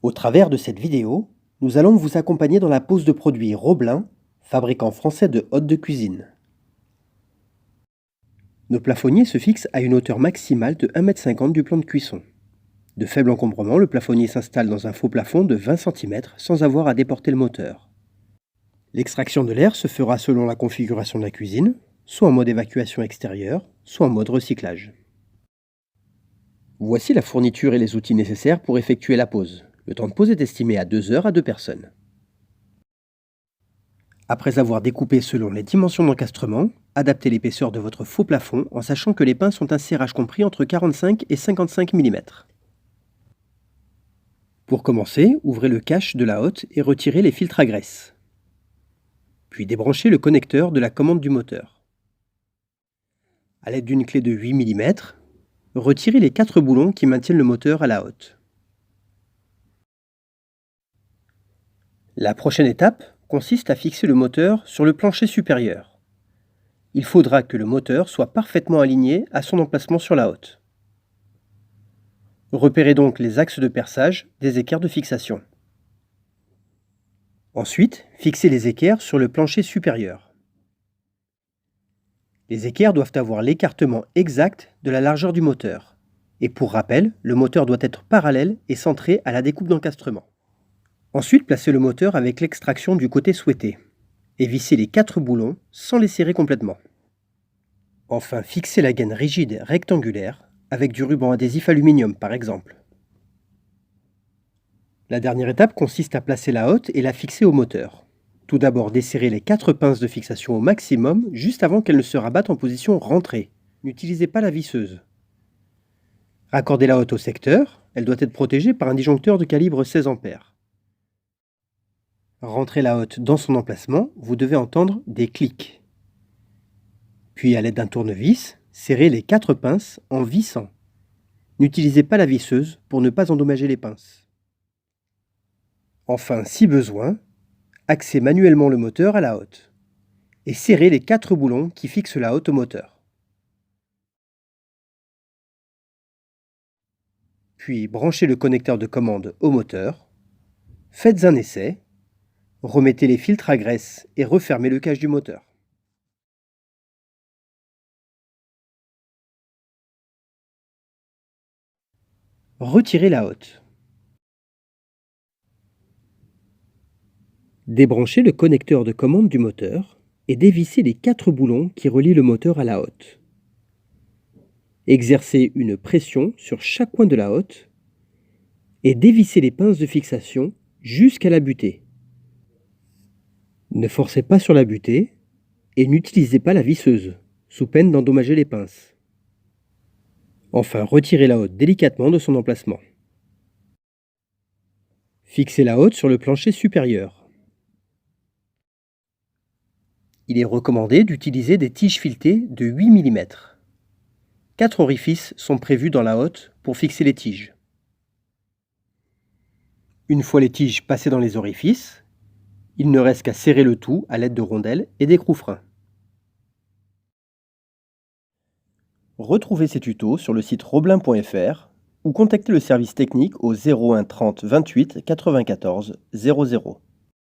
Au travers de cette vidéo, nous allons vous accompagner dans la pose de produits Roblin, fabricant français de hottes de cuisine. Nos plafonniers se fixent à une hauteur maximale de 1,50 m du plan de cuisson. De faible encombrement, le plafonnier s'installe dans un faux plafond de 20 cm sans avoir à déporter le moteur. L'extraction de l'air se fera selon la configuration de la cuisine, soit en mode évacuation extérieure, soit en mode recyclage. Voici la fourniture et les outils nécessaires pour effectuer la pose. Le temps de pose est estimé à 2 heures à 2 personnes. Après avoir découpé selon les dimensions d'encastrement, adaptez l'épaisseur de votre faux plafond en sachant que les pinces ont un serrage compris entre 45 et 55 mm. Pour commencer, ouvrez le cache de la hotte et retirez les filtres à graisse. Puis débranchez le connecteur de la commande du moteur. À l'aide d'une clé de 8 mm, retirez les 4 boulons qui maintiennent le moteur à la hotte. La prochaine étape consiste à fixer le moteur sur le plancher supérieur. Il faudra que le moteur soit parfaitement aligné à son emplacement sur la hotte. Repérez donc les axes de perçage des équerres de fixation. Ensuite, fixez les équerres sur le plancher supérieur. Les équerres doivent avoir l'écartement exact de la largeur du moteur. Et pour rappel, le moteur doit être parallèle et centré à la découpe d'encastrement. Ensuite, placez le moteur avec l'extraction du côté souhaité et vissez les 4 boulons sans les serrer complètement. Enfin, fixez la gaine rigide rectangulaire avec du ruban adhésif aluminium par exemple. La dernière étape consiste à placer la hotte et la fixer au moteur. Tout d'abord, desserrez les 4 pinces de fixation au maximum juste avant qu'elles ne se rabattent en position rentrée. N'utilisez pas la visseuse. Raccordez la hotte au secteur, elle doit être protégée par un disjoncteur de calibre 16 A. Rentrez la hotte dans son emplacement, vous devez entendre des clics. Puis à l'aide d'un tournevis, serrez les 4 pinces en vissant. N'utilisez pas la visseuse pour ne pas endommager les pinces. Enfin, si besoin, axez manuellement le moteur à la hotte et serrez les 4 boulons qui fixent la hotte au moteur. Puis branchez le connecteur de commande au moteur, faites un essai, remettez les filtres à graisse et refermez le cache du moteur. Retirez la hotte. Débranchez le connecteur de commande du moteur et dévissez les 4 boulons qui relient le moteur à la hotte. Exercez une pression sur chaque coin de la hotte et dévissez les pinces de fixation jusqu'à la butée. Ne forcez pas sur la butée et n'utilisez pas la visseuse, sous peine d'endommager les pinces. Enfin, retirez la hotte délicatement de son emplacement. Fixez la hotte sur le plancher supérieur. Il est recommandé d'utiliser des tiges filetées de 8 mm. 4 orifices sont prévus dans la hotte pour fixer les tiges. Une fois les tiges passées dans les orifices, il ne reste qu'à serrer le tout à l'aide de rondelles et d'écrou-freins. Retrouvez ces tutos sur le site roblin.fr ou contactez le service technique au 01 30 28 94 00.